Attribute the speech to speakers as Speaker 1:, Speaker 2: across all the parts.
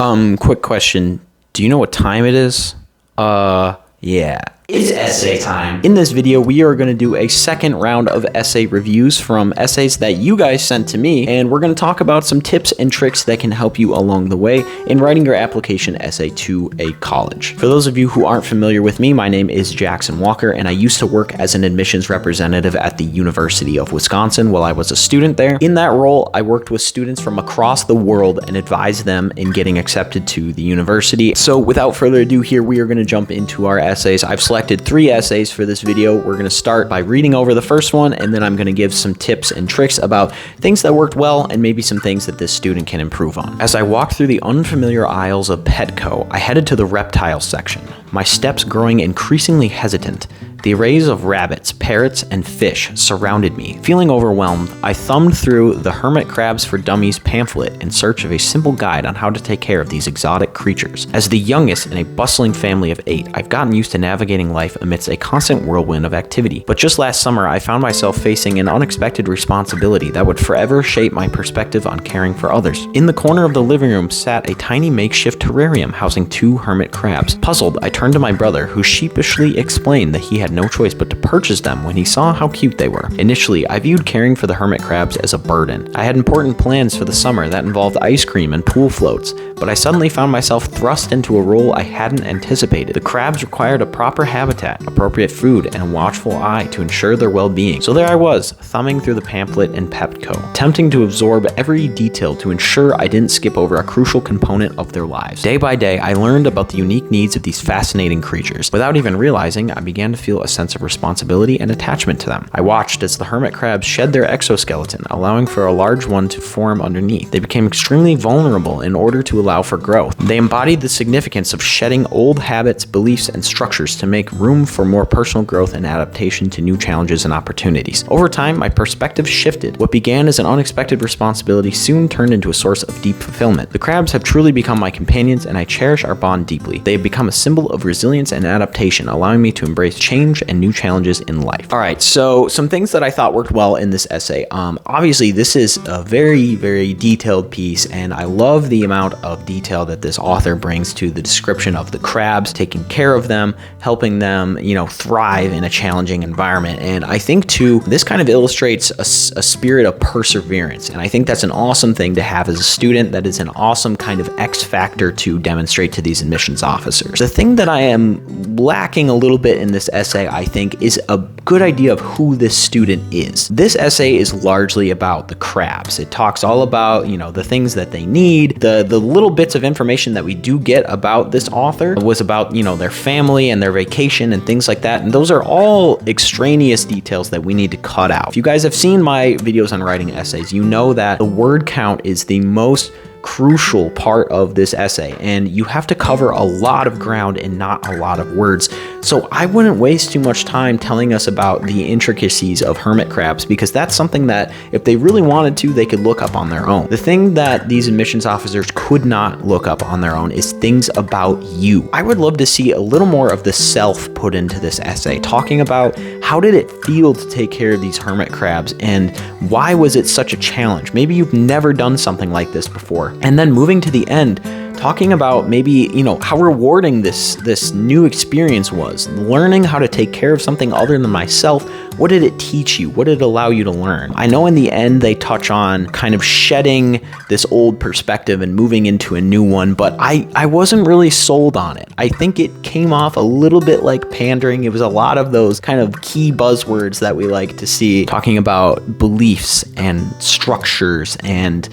Speaker 1: Quick question. Do you know what time it is? Yeah. It's essay time. In this video, we are going to do a second round of essay reviews from essays that you guys sent to me, and we're going to talk about some tips and tricks that can help you along the way in writing your application essay to a college. For those of you who aren't familiar with me, my name is Jackson Walker, and I used to work as an admissions representative at the University of Wisconsin while I was a student there. In that role, I worked with students from across the world and advised them in getting accepted to the university. So without further ado here, we are going to jump into our essays. I've selected 3 essays for this video. We're going to start by reading over the first one, and then I'm going to give some tips and tricks about things that worked well and maybe some things that this student can improve on. As I walked through the unfamiliar aisles of Petco, I headed to the reptile section, my steps growing increasingly hesitant. The arrays of rabbits, parrots, and fish surrounded me. Feeling overwhelmed, I thumbed through the Hermit Crabs for Dummies pamphlet in search of a simple guide on how to take care of these exotic creatures. As the youngest in a bustling family of 8, I've gotten used to navigating life amidst a constant whirlwind of activity. But just last summer, I found myself facing an unexpected responsibility that would forever shape my perspective on caring for others. In the corner of the living room sat a tiny makeshift terrarium housing 2 hermit crabs. Puzzled, I turned to my brother, who sheepishly explained that he had no choice but to purchase them when he saw how cute they were. Initially, I viewed caring for the hermit crabs as a burden. I had important plans for the summer that involved ice cream and pool floats, but I suddenly found myself thrust into a role I hadn't anticipated. The crabs required a proper habitat, appropriate food, and a watchful eye to ensure their well-being. So there I was, thumbing through the pamphlet in Petco, attempting to absorb every detail to ensure I didn't skip over a crucial component of their lives. Day by day, I learned about the unique needs of these fascinating creatures. Without even realizing, I began to feel a sense of responsibility and attachment to them. I watched as the hermit crabs shed their exoskeleton, allowing for a large one to form underneath. They became extremely vulnerable in order to allow for growth. They embodied the significance of shedding old habits, beliefs, and structures to make room for more personal growth and adaptation to new challenges and opportunities. Over time, my perspective shifted. What began as an unexpected responsibility soon turned into a source of deep fulfillment. The crabs have truly become my companions, and I cherish our bond deeply. They have become a symbol of resilience and adaptation, allowing me to embrace change and new challenges in life. All right, so some things that I thought worked well in this essay. Obviously, this is a very, very detailed piece, and I love the amount of detail that this author brings to the description of the crabs, taking care of them, helping them, thrive in a challenging environment. And I think too, this kind of illustrates a spirit of perseverance. And I think that's an awesome thing to have as a student. That is an awesome kind of X factor to demonstrate to these admissions officers. The thing that I am lacking a little bit in this essay, I think, is a good idea of who this student is. This essay is largely about the crabs. It talks all about, the things that they need. The little bits of information that we do get about this author was about, their family and their vacation and things like that. And those are all extraneous details that we need to cut out. If you guys have seen my videos on writing essays, you know that the word count is the most crucial part of this essay, and you have to cover a lot of ground and not a lot of words. So I wouldn't waste too much time telling us about the intricacies of hermit crabs, because that's something that if they really wanted to, they could look up on their own. The thing that these admissions officers could not look up on their own is things about you. I would love to see a little more of the self put into this essay, talking about how did it feel to take care of these hermit crabs and why was it such a challenge? Maybe you've never done something like this before. And then moving to the end, talking about maybe, how rewarding this new experience was. Learning how to take care of something other than myself. What did it teach you? What did it allow you to learn? I know in the end they touch on kind of shedding this old perspective and moving into a new one, but I wasn't really sold on it. I think it came off a little bit like pandering. It was a lot of those kind of key buzzwords that we like to see, talking about beliefs and structures and,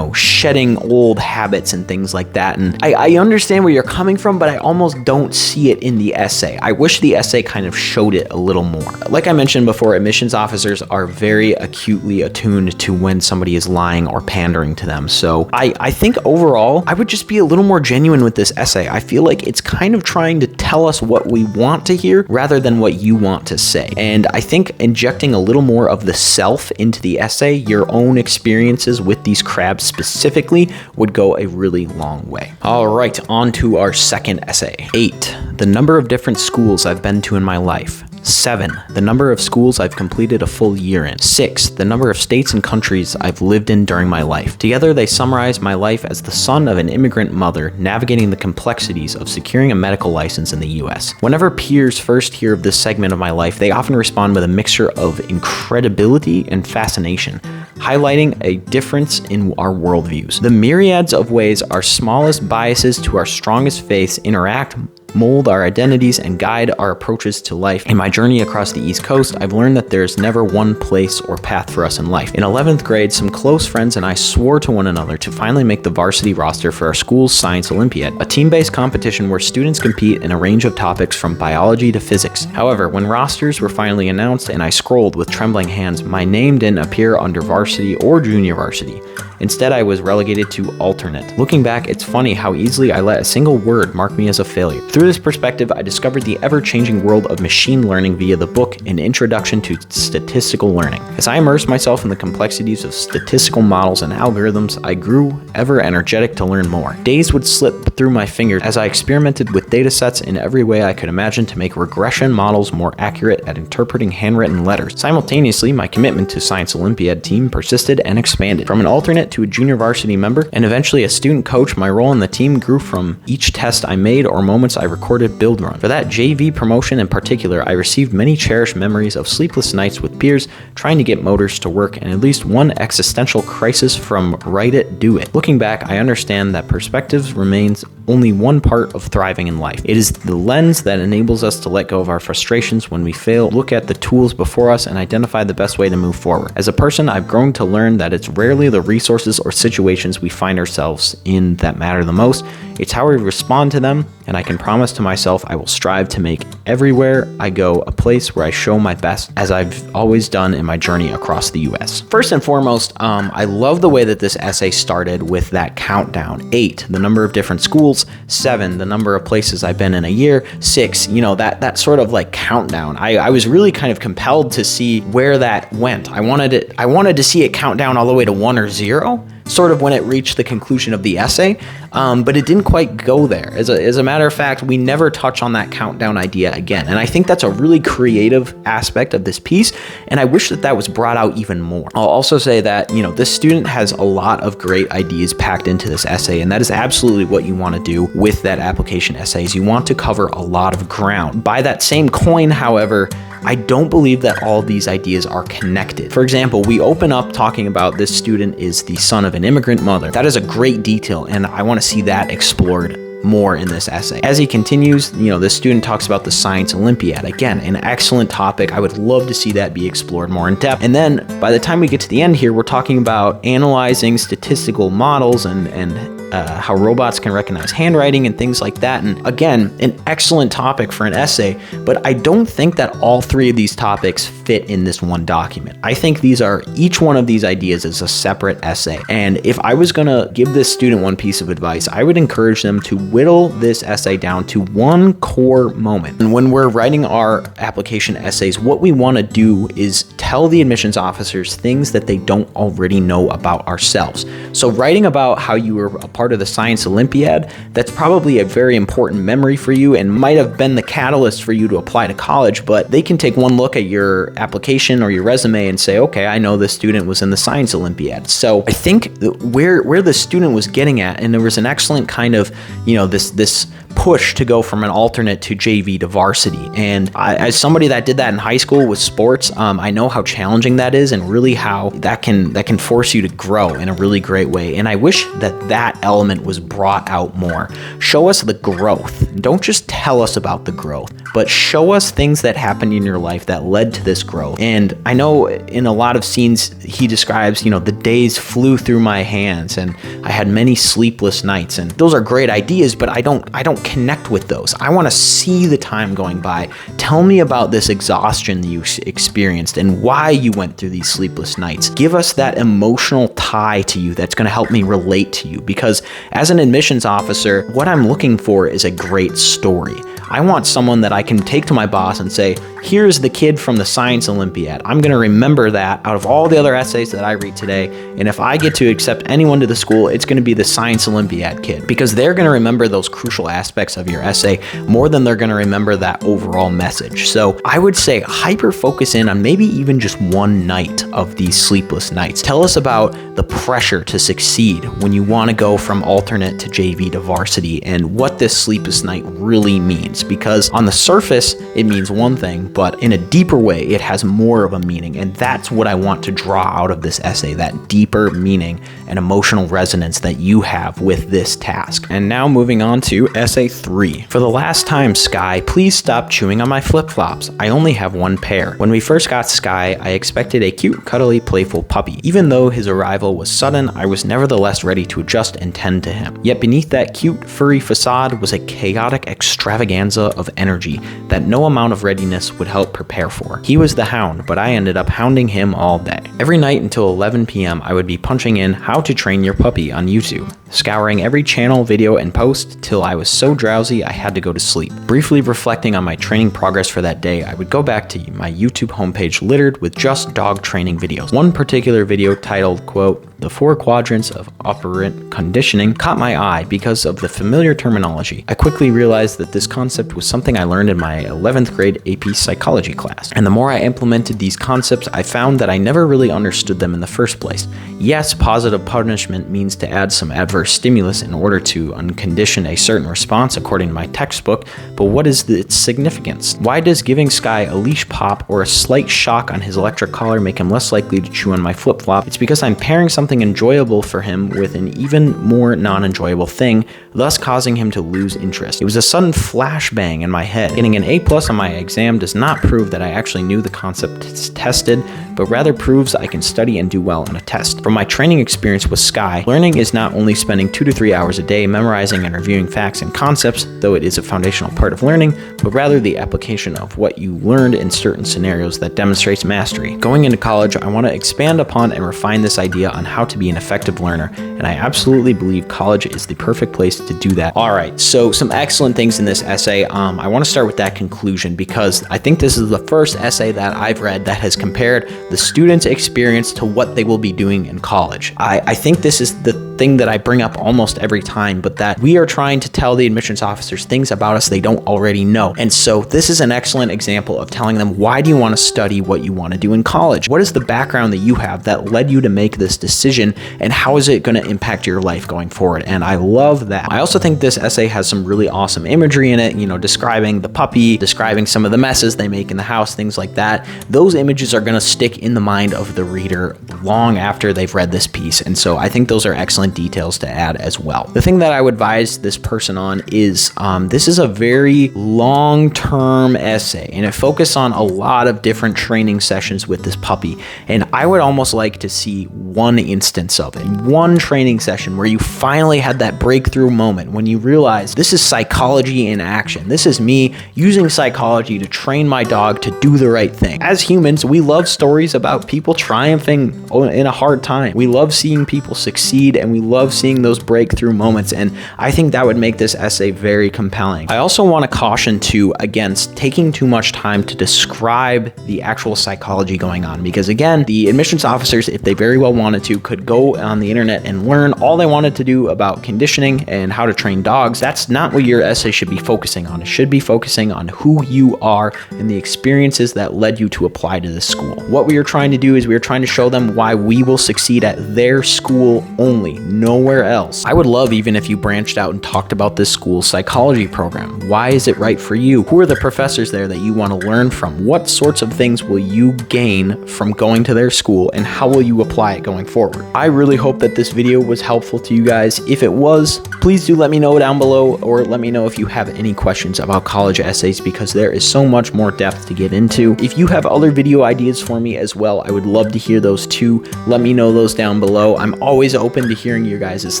Speaker 1: shedding old habits and things like that. And I understand where you're coming from, but I almost don't see it in the essay. I wish the essay kind of showed it a little more. Like I mentioned before, admissions officers are very acutely attuned to when somebody is lying or pandering to them. So I think overall, I would just be a little more genuine with this essay. I feel like it's kind of trying to tell us what we want to hear rather than what you want to say. And I think injecting a little more of the self into the essay, your own experiences with these crabs specifically, would go a really long way. All right, on to our second essay. 8, the number of different schools I've been to in my life. 7, the number of schools I've completed a full year in. 6, the number of states and countries I've lived in during my life. Together, they summarize my life as the son of an immigrant mother navigating the complexities of securing a medical license in the US. Whenever peers first hear of this segment of my life, they often respond with a mixture of incredibility and fascination, highlighting a difference in our worldviews. The myriads of ways our smallest biases to our strongest faiths interact, mold our identities, and guide our approaches to life. In my journey across the East Coast, I've learned that there's never one place or path for us in life. In 11th grade, some close friends and I swore to one another to finally make the varsity roster for our school's Science Olympiad, a team-based competition where students compete in a range of topics from biology to physics. However, when rosters were finally announced and I scrolled with trembling hands, my name didn't appear under varsity or junior varsity. Instead, I was relegated to alternate. Looking back, it's funny how easily I let a single word mark me as a failure. Through this perspective, I discovered the ever-changing world of machine learning via the book An Introduction to Statistical Learning. As I immersed myself in the complexities of statistical models and algorithms, I grew ever energetic to learn more. Days would slip through my fingers as I experimented with datasets in every way I could imagine to make regression models more accurate at interpreting handwritten letters. Simultaneously, my commitment to Science Olympiad team persisted and expanded. From an alternate to a junior varsity member, and eventually a student coach, my role in the team grew from each test I made or moments I recorded build run. For that JV promotion in particular, I received many cherished memories of sleepless nights with peers trying to get motors to work, and at least one existential crisis from write it, do it. Looking back, I understand that perspectives remains only one part of thriving in life. It is the lens that enables us to let go of our frustrations when we fail, look at the tools before us, and identify the best way to move forward. As a person, I've grown to learn that it's rarely the resources or situations we find ourselves in that matter the most. It's how we respond to them, and I can promise to myself I will strive to make everywhere I go a place where I show my best, as I've always done in my journey across the US. First and foremost, I love the way that this essay started with that countdown. 8, the number of different schools. 7, the number of places I've been in a year. 6, that sort of like countdown. I was really kind of compelled to see where that went. I wanted to see it count down all the way to 1 or 0. Sort of when it reached the conclusion of the essay, but it didn't quite go there. As a matter of fact, we never touch on that countdown idea again, and I think that's a really creative aspect of this piece, and I wish that was brought out even more. I'll also say that, this student has a lot of great ideas packed into this essay, and that is absolutely what you want to do with that application essay, is you want to cover a lot of ground. By that same coin, however, I don't believe that all of these ideas are connected. For example, we open up talking about this student is the son of an immigrant mother. That is a great detail, and I want to see that explored more in this essay. As he continues, this student talks about the Science Olympiad. Again, an excellent topic. I would love to see that be explored more in depth. And then by the time we get to the end here, we're talking about analyzing statistical models and how robots can recognize handwriting and things like that. And again, an excellent topic for an essay, but I don't think that all 3 of these topics fit in this one document. I think each one of these ideas is a separate essay. And if I was gonna give this student one piece of advice, I would encourage them to whittle this essay down to one core moment. And when we're writing our application essays, what we wanna do is tell the admissions officers things that they don't already know about ourselves. So writing about how you were a part of the Science Olympiad, that's probably a very important memory for you and might have been the catalyst for you to apply to college, but they can take one look at your application or your resume and say, okay, I know this student was in the Science Olympiad. So I think where the student was getting at, and there was an excellent kind of, this push to go from an alternate to JV to varsity. And as somebody that did that in high school with sports, I know how challenging that is, and really how that can force you to grow in a really great way. And I wish that element was brought out more. Show us the growth. Don't just tell us about the growth, but show us things that happened in your life that led to this growth. And I know in a lot of scenes he describes, the days flew through my hands and I had many sleepless nights. And those are great ideas, but I don't connect with those. I want to see the time going by. Tell me about this exhaustion that you experienced and why you went through these sleepless nights. Give us that emotional tie to you that's going to help me relate to you, because as an admissions officer, what I'm looking for is a great story. I want someone that I can take to my boss and say, here's the kid from the Science Olympiad. I'm going to remember that out of all the other essays that I read today. And if I get to accept anyone to the school, it's going to be the Science Olympiad kid, because they're going to remember those crucial aspects of your essay more than they're going to remember that overall message. So I would say hyper focus in on maybe even just one night of these sleepless nights. Tell us about the pressure to succeed when you want to go from alternate to JV to varsity, and what this sleepless night really means, because on the surface it means one thing, but in a deeper way it has more of a meaning, and that's what I want to draw out of this essay, that deeper meaning and emotional resonance that you have with this task. And now moving on to essay 3. For the last time, Sky, please stop chewing on my flip-flops. I only have one pair. When we first got Sky, I expected a cute, cuddly, playful puppy. Even though his arrival was sudden, I was nevertheless ready to adjust and tend to him. Yet beneath that cute, furry facade was a chaotic extravaganza of energy that no amount of readiness would help prepare for. He was the hound, but I ended up hounding him all day. Every night until 11 p.m., I would be punching in How to Train Your Puppy on YouTube, scouring every channel, video, and post till I was so drowsy I had to go to sleep. Briefly reflecting on my training progress for that day, I would go back to my YouTube homepage littered with just dog training videos. One particular video titled, quote, "The 4 Quadrants of Operant Conditioning" caught my eye because of the familiar terminology. I quickly realized that this concept was something I learned in my 11th grade AP psychology class. And the more I implemented these concepts, I found that I never really understood them in the first place. Yes, positive punishment means to add some adverse stimulus in order to uncondition a certain response according to my textbook, but what is its significance? Why does giving Sky a leash pop or a slight shock on his electric collar make him less likely to chew on my flip-flop? It's because I'm pairing something enjoyable for him with an even more non-enjoyable thing, thus causing him to lose interest. It was a sudden flashbang in my head. Getting an A+ on my exam does not prove that I actually knew the concept tested, but rather proves I can study and do well on a test. From my training experience with Sky, learning is not only spending 2 to 3 hours a day memorizing and reviewing facts and concepts, though it is a foundational part of learning, but rather the application of what you learned in certain scenarios that demonstrates mastery. Going into college, I want to expand upon and refine this idea on how to be an effective learner, and I absolutely believe college is the perfect place to do that. Alright, so some excellent things in this essay. I want to start with that conclusion, because I think this is the first essay that I've read that has compared the student's experience to what they will be doing in college. I think this is the thing that I bring up almost every time, but that we are trying to tell the admissions officers things about us they don't already know. And so this is an excellent example of telling them, why do you want to study what you want to do in college? What is the background that you have that led you to make this decision, and how is it going to impact your life going forward? And I love that. I also think this essay has some really awesome imagery in it, describing the puppy, describing some of the messes they make in the house, things like that. Those images are going to stick in the mind of the reader long after they've read this piece, and so I think those are excellent details to add as well. The thing that I would advise this person on is this is a very long-term essay, and it focuses on a lot of different training sessions with this puppy, and I would almost like to see one instance of it, one training session where you finally had that breakthrough moment when you realize this is psychology in action. This is me using psychology to train my dog to do the right thing. As humans, we love stories about people triumphing in a hard time. We love seeing people succeed, and we love seeing those breakthrough moments, and I think that would make this essay very compelling. I also want to caution too against taking too much time to describe the actual psychology going on, because again, the admissions officers, if they very well wanted to, could go on the internet and learn all they wanted to do about conditioning and how to train dogs. That's not what your essay should be focusing on. It should be focusing on who you are and the experiences that led you to apply to this school. What we are trying to do is we are trying to show them why we will succeed at their school only, nowhere else. I would love even if you branched out and talked about this school's psychology program. Why is it right for you? Who are the professors there that you want to learn from? What sorts of things will you gain from going to their school, and how will you apply it going forward? I really hope that this video was helpful to you guys. If it was, please do let me know down below, or let me know if you have any questions about college essays, because there is so much more depth to get into. If you have other video ideas for me as well, I would love to hear those too. Let me know those down below. I'm always open to hearing hearing your guys'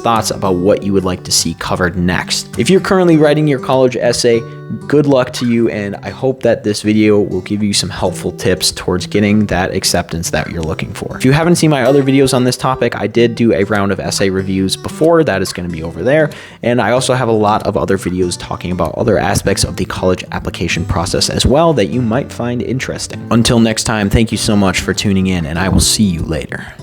Speaker 1: thoughts about what you would like to see covered next. If you're currently writing your college essay, good luck to you, and I hope that this video will give you some helpful tips towards getting that acceptance that you're looking for. If you haven't seen my other videos on this topic, I did do a round of essay reviews before. That is going to be over there, and I also have a lot of other videos talking about other aspects of the college application process as well that you might find interesting. Until next time, thank you so much for tuning in, and I will see you later.